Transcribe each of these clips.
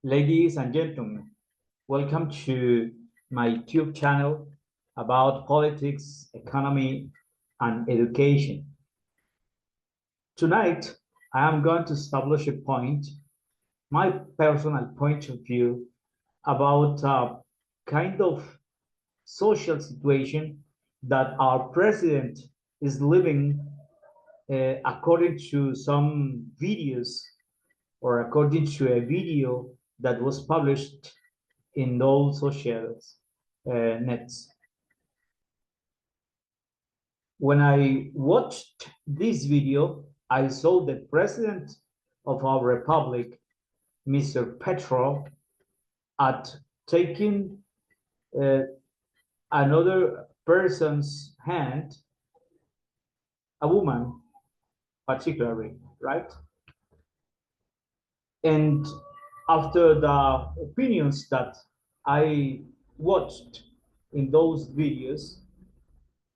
Ladies and gentlemen, welcome to my YouTube channel about politics, economy, and education. Tonight, I am going to establish a point, my personal point of view about a kind of social situation that our president is living according to some videos or according to a video that was published in those social nets. When I watched this video, I saw the president of our republic, Mr. Petro, at taking another person's hand, a woman particularly, right? And after the opinions that I watched in those videos,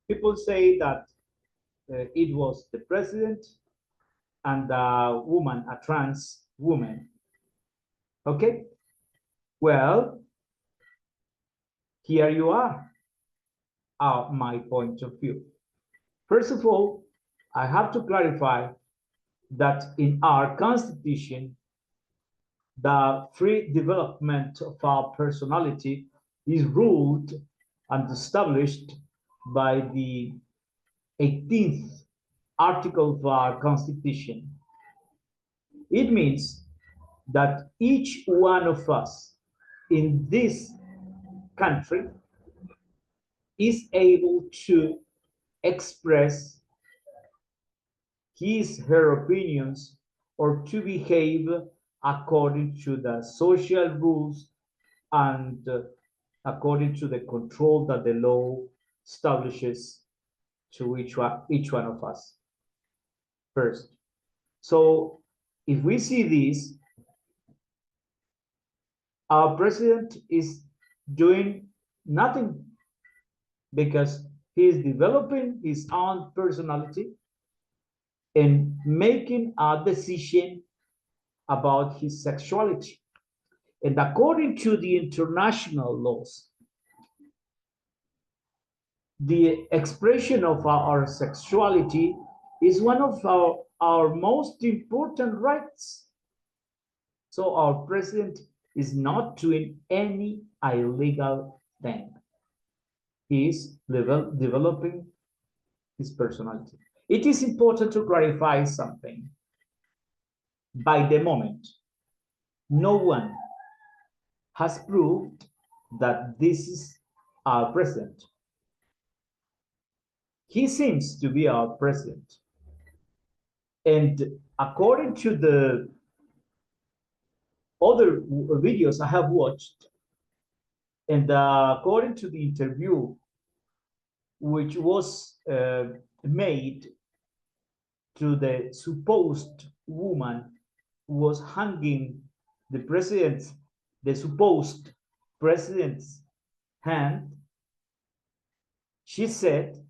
people say that it was the president and the woman, a trans woman. Okay? Well, here you are, my point of view. First of all, I have to clarify that in our constitution, the free development of our personality is ruled and established by the 18th article of our constitution. It means that each one of us in this country is able to express his, her opinions or to behave according to the social rules and according to the control that the law establishes to each one of us first. So if we see this, our president is doing nothing because he is developing his own personality and making a decision about his sexuality. And according to the international laws, the expression of our sexuality is one of our most important rights. So our president is not doing any illegal thing. He is developing his personality. It is important to clarify something. By the moment, no one has proved that this is our president. He seems to be our president. And according to the other videos I have watched, and according to the interview which was made to the supposed woman who was hanging the supposed president's hand, she said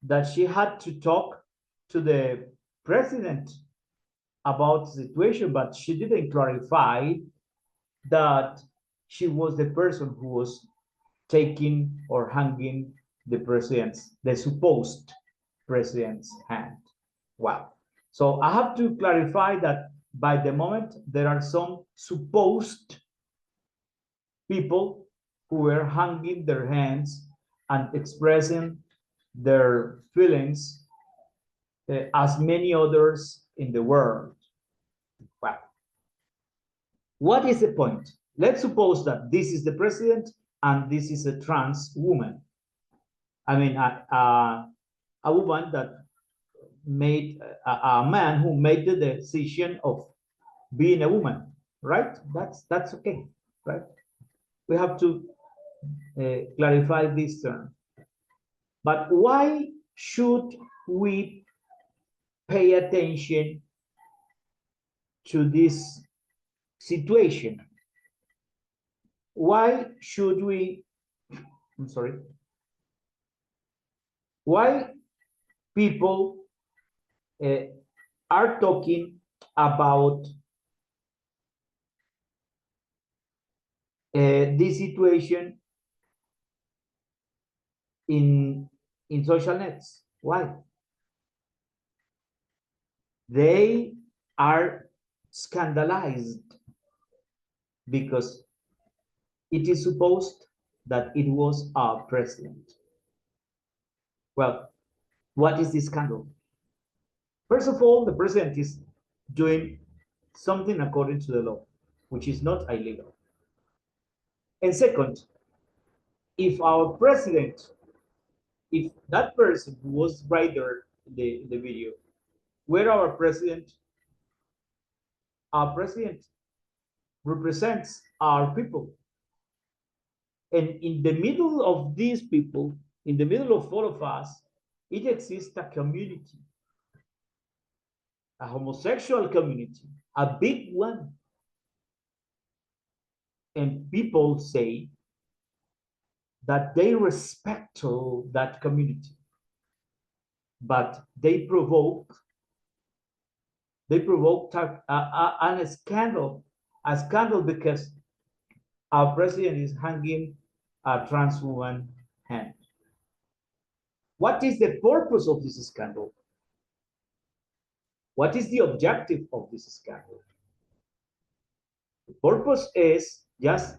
that she had to talk to the president about the situation, but she didn't clarify that she was the person who was taking or hanging the supposed president's hand. Wow. So I have to clarify that by the moment there are some supposed people who were hanging their hands and expressing their feelings as many others in the world. Wow. What is the point? Let's suppose that this is the president and this is a trans woman. I mean, a woman that made a man who made the decision of being a woman, right? That's okay, right? We have to clarify this term. But why should we pay attention to this situation? Why should we, I'm sorry, why people are talking about this situation in social nets. Why? They are scandalized because it is supposed that it was our president. Well, what is this scandal? First of all, the president is doing something according to the law, which is not illegal. And second, if our president, if that person who was right there in the video, were our president represents our people. And in the middle of these people, in the middle of all of us, it exists a community, a homosexual community, a big one. And people say that they respect that community, but they provoke a scandal because our president is hanging a trans woman hand. What is the purpose of this scandal? What is the objective of this scandal? The purpose is just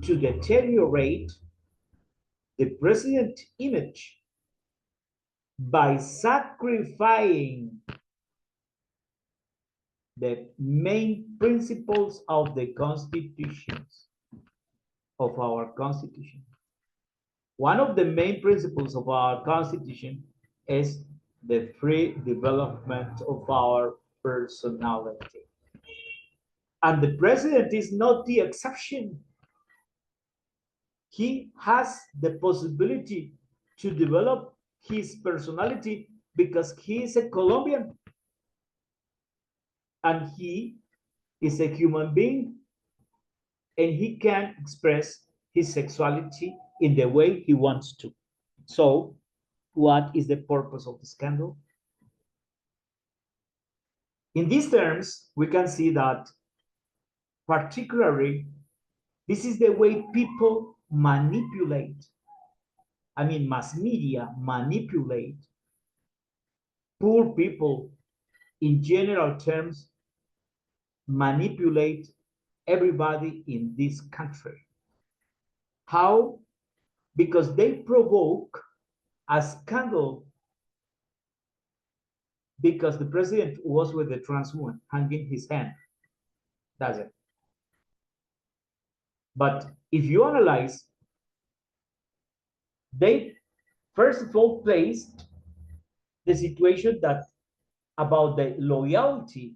to deteriorate the president image by sacrificing the main principles of the constitutions of our constitution. One of the main principles of our constitution is the free development of our personality. And the president is not the exception. He has the possibility to develop his personality because he is a Colombian and he is a human being and he can express his sexuality in the way he wants to. So, what is the purpose of the scandal? In these terms, we can see that particularly this is the way people manipulate. I mean, mass media manipulate poor people in general terms, manipulate everybody in this country. How? Because they provoke a scandal because the president was with the trans woman hanging his hand. That's it. But if you analyze, they first of all placed the situation that about the loyalty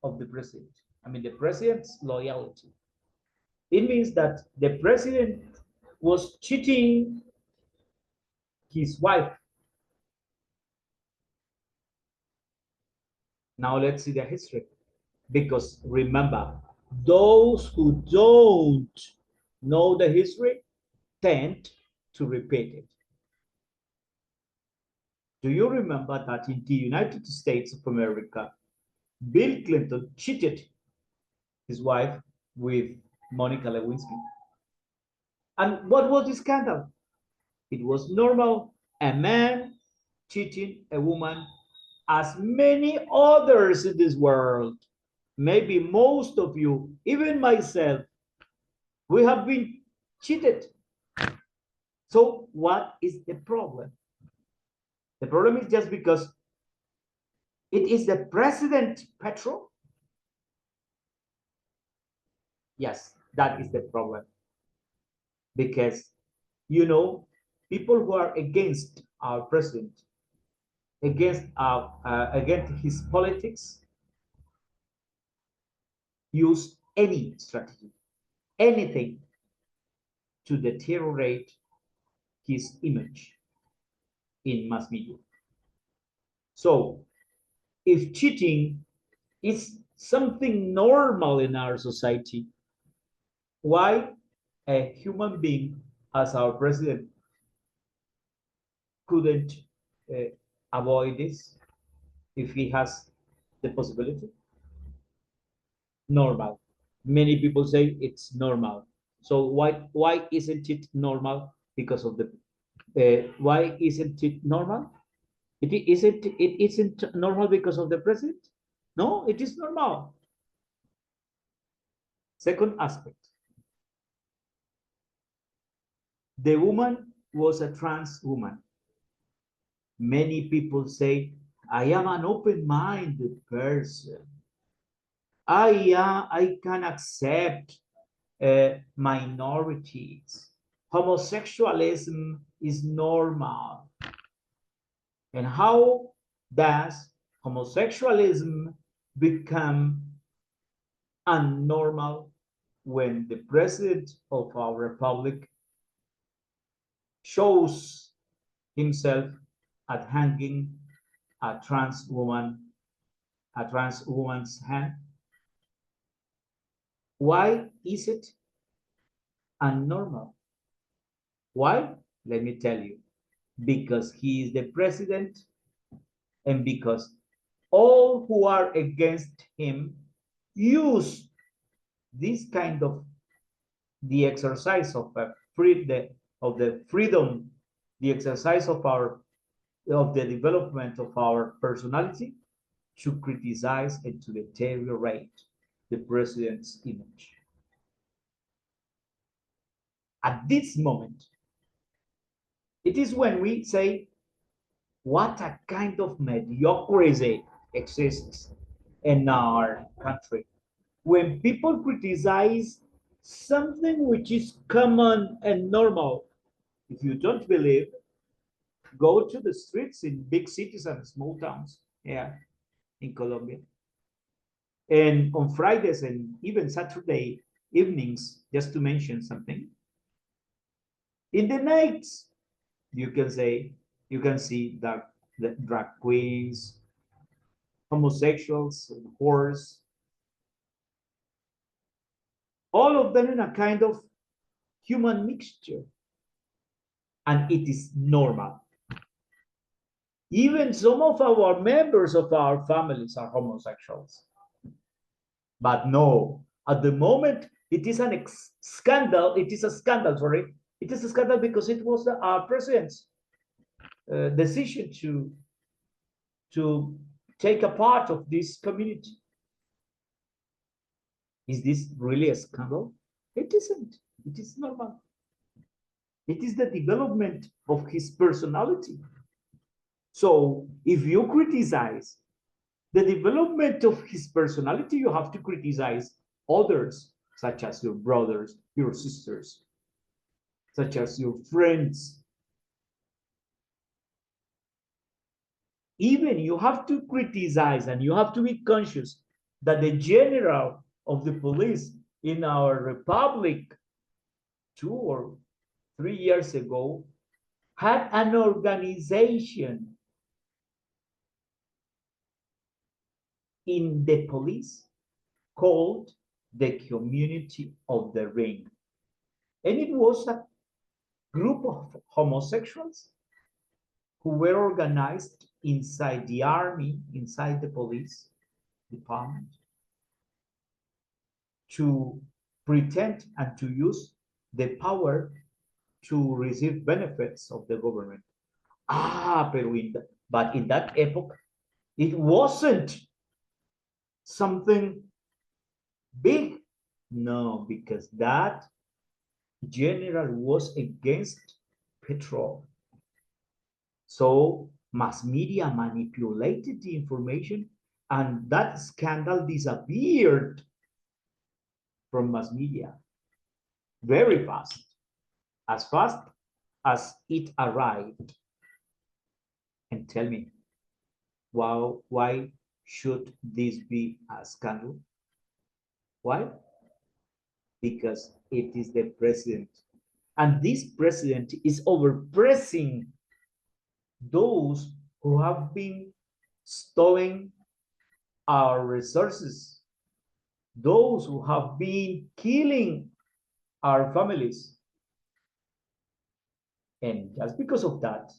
of the president. I mean, the president's loyalty. It means that the president was cheating his wife. Now let's see the history. Because remember, those who don't know the history tend to repeat it. Do you remember that in the United States of America, Bill Clinton cheated his wife with Monica Lewinsky? And what was the scandal? It was normal, a man cheating a woman, as many others in this world, maybe most of you, even myself, we have been cheated. So what is the problem? The problem is just because it is the president, Petro. Yes, that is the problem. Because, you know, people who are against our president, against his politics, use any strategy, anything to deteriorate his image in mass media. So if cheating is something normal in our society, why a human being as our president couldn't avoid this if he has the possibility? Normal. Many people say it's normal. So why isn't it normal? Because of the why isn't it normal? It isn't normal because of the president. No, it is normal. Second aspect, the woman was a trans woman. Many people say, I am an open-minded person. I can accept minorities. Homosexualism is normal. And how does homosexualism become unnormal when the president of our republic shows himself at hanging a trans woman, a trans woman's hand? Why is it unnormal? Why? Let me tell you. Because he is the president and because all who are against him use this kind of the exercise of the freedom, the exercise of the development of our personality to criticize and to deteriorate the president's image. At this moment, it is when we say, what a kind of mediocrity exists in our country. When people criticize something which is common and normal, if you don't believe, go to the streets in big cities and small towns, yeah, in Colombia. And on Fridays and even Saturday evenings, just to mention something, in the nights, you can say, you can see that the drag queens, homosexuals, whores, all of them in a kind of human mixture. And it is normal. Even some of our members of our families are homosexuals. But no, at the moment, it is an scandal. It is a scandal, sorry. It is a scandal because it was our president's decision to take a part of this community. Is this really a scandal? It isn't. It is normal. It is the development of his personality. So if you criticize the development of his personality, you have to criticize others, such as your brothers, your sisters, such as your friends. Even you have to criticize and you have to be conscious that the general of the police in our republic 2 or 3 years ago had an organization in the police called the Community of the Ring. And it was a group of homosexuals who were organized inside the army, inside the police department, to pretend and to use the power to receive benefits of the government. But in that epoch, it wasn't something big. No, because that general was against Petro. So mass media manipulated the information and that scandal disappeared from mass media very fast as it arrived. And tell me, why should this be a scandal? Why? Because it is the president. And this president is overpressing those who have been stealing our resources, those who have been killing our families. And just because of that,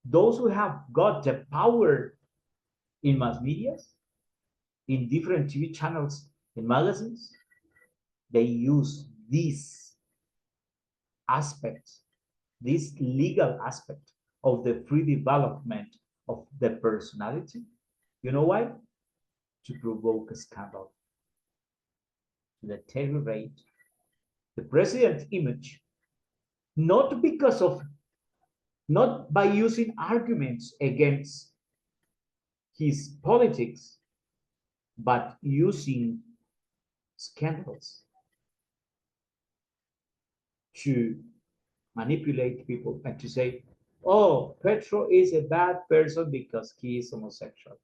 those who have got the power in mass media, in different TV channels and magazines, they use this aspect, this legal aspect of the free development of the personality. You know why? To provoke a scandal, to deteriorate the president's image, not because of, not by using arguments against his politics, but using scandals to manipulate people and to say, oh, Petro is a bad person because he is homosexual.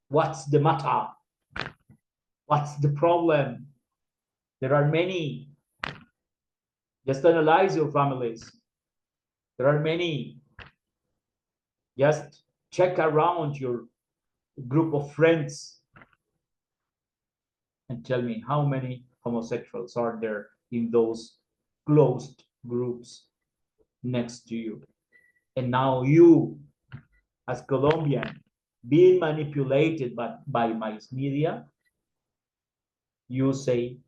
What's the matter? What's the problem? There are many. Just analyze your families. There are many. Just check around your group of friends and tell me how many homosexuals are there in those closed groups next to you. And now you, as Colombian, being manipulated by mass media, you say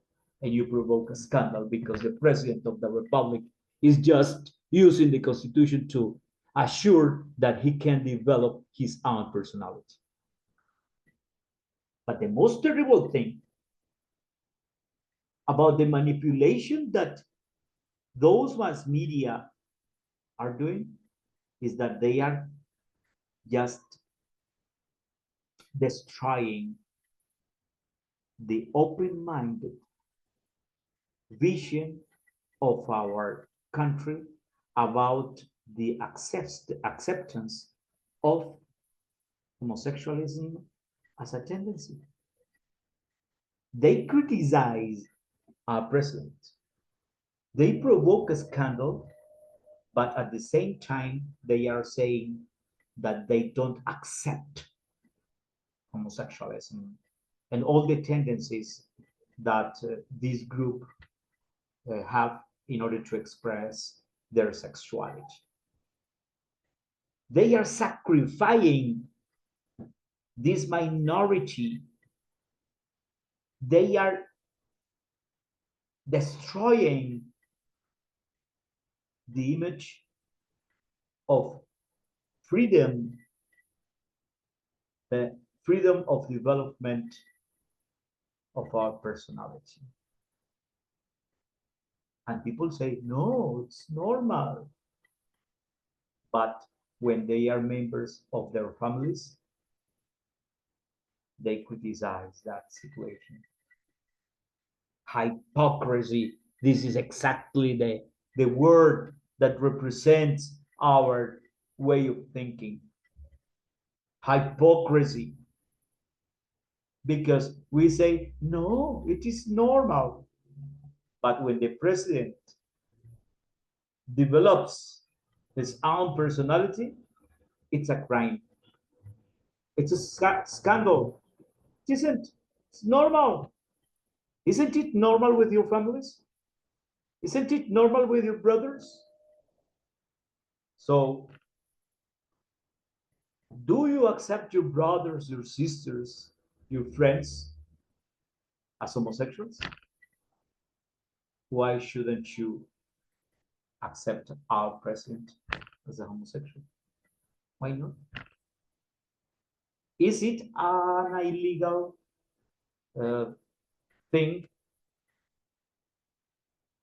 and you provoke a scandal because the president of the republic is just using the constitution to assure that he can develop his own personality. But the most terrible thing about the manipulation that those mass media are doing is that they are just destroying the open-minded vision of our country about the acceptance of homosexualism as a tendency. They criticize our president. They provoke a scandal, but at the same time, they are saying that they don't accept homosexualism and all the tendencies that this group have in order to express their sexuality. They are sacrificing this minority. They are destroying the image of freedom, the freedom of development of our personality. And people say, no, it's normal. But when they are members of their families, they criticize that situation. Hypocrisy. This is exactly the word that represents our way of thinking. Hypocrisy. Because we say, no, it is normal. But when the president develops his own personality, it's a crime. It's a scandal. It isn't. It's normal. Isn't it normal with your families? Isn't it normal with your brothers? So, do you accept your brothers, your sisters, your friends as homosexuals? Why shouldn't you accept our president as a homosexual? Why not? Is it an illegal thing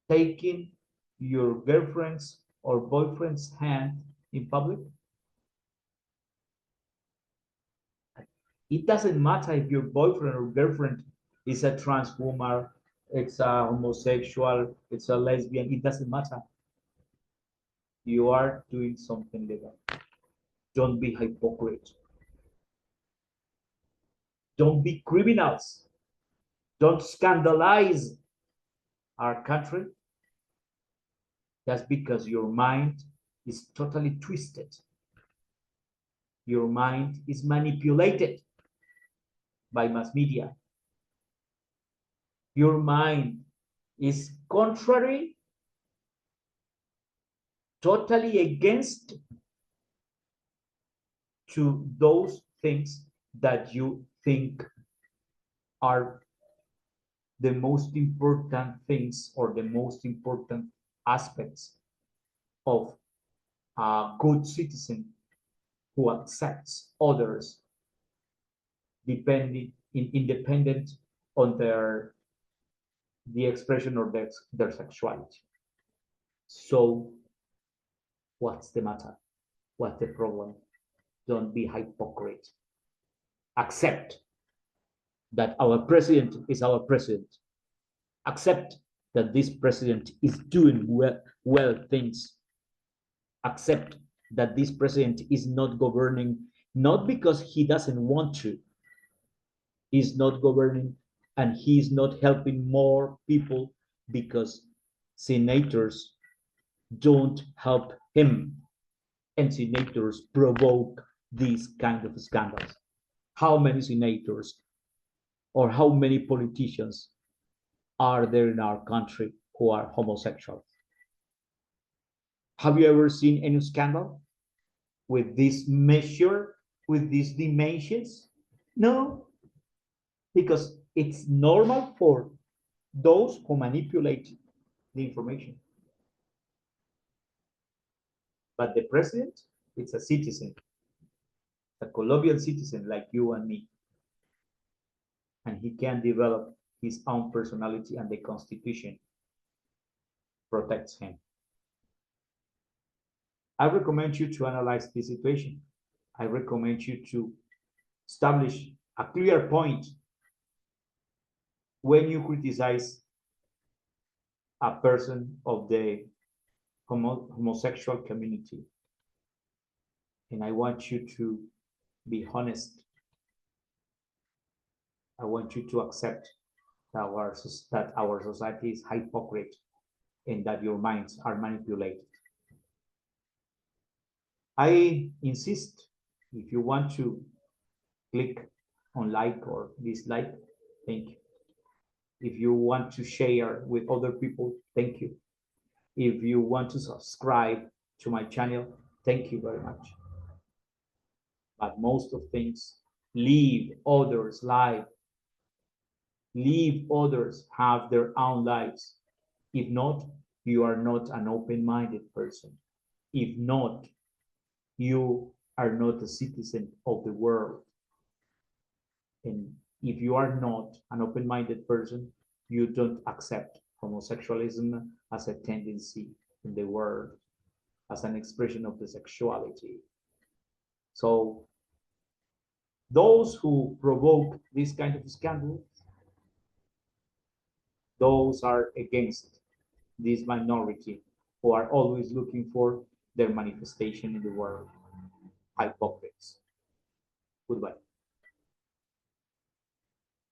taking your girlfriend's or boyfriend's hand in public? It doesn't matter if your boyfriend or girlfriend is a trans woman, it's a homosexual, it's a lesbian, it doesn't matter. You are doing something legal. Don't be hypocrite. Don't be criminals. Don't scandalize our country just because your mind is totally twisted. Your mind is manipulated by mass media. Your mind is contrary, totally against to those things that you think are the most important things or the most important aspects of a good citizen who accepts others independent on the expression of their sexuality. So what's the matter? What's the problem? Don't be hypocrite. Accept that our president is our president. Accept that this president is doing well things. Accept that this president is not governing, not because he doesn't want to. He's not governing and he's not helping more people because senators don't help him. And senators provoke these kind of scandals. How many senators or how many politicians are there in our country who are homosexual? Have you ever seen any scandal with this measure, with these dimensions? No, because it's normal for those who manipulate the information. But the president, it's a citizen, a Colombian citizen like you and me. And he can develop his own personality, and the Constitution protects him. I recommend you to analyze the situation. I recommend you to establish a clear point when you criticize a person of the homosexual community. And I want you to be honest. I want you to accept that our society is hypocrite and that your minds are manipulated. I insist, if you want to click on like or dislike, thank you. If you want to share with other people, thank you. If you want to subscribe to my channel, thank you very much. But most of things, leave others' life. Leave others have their own lives. If not, you are not an open-minded person. If not, you are not a citizen of the world. And if you are not an open-minded person, you don't accept homosexualism as a tendency in the world, as an expression of the sexuality. So those who provoke this kind of scandal, those are against this minority who are always looking for their manifestation in the world. Hypocrites. Goodbye.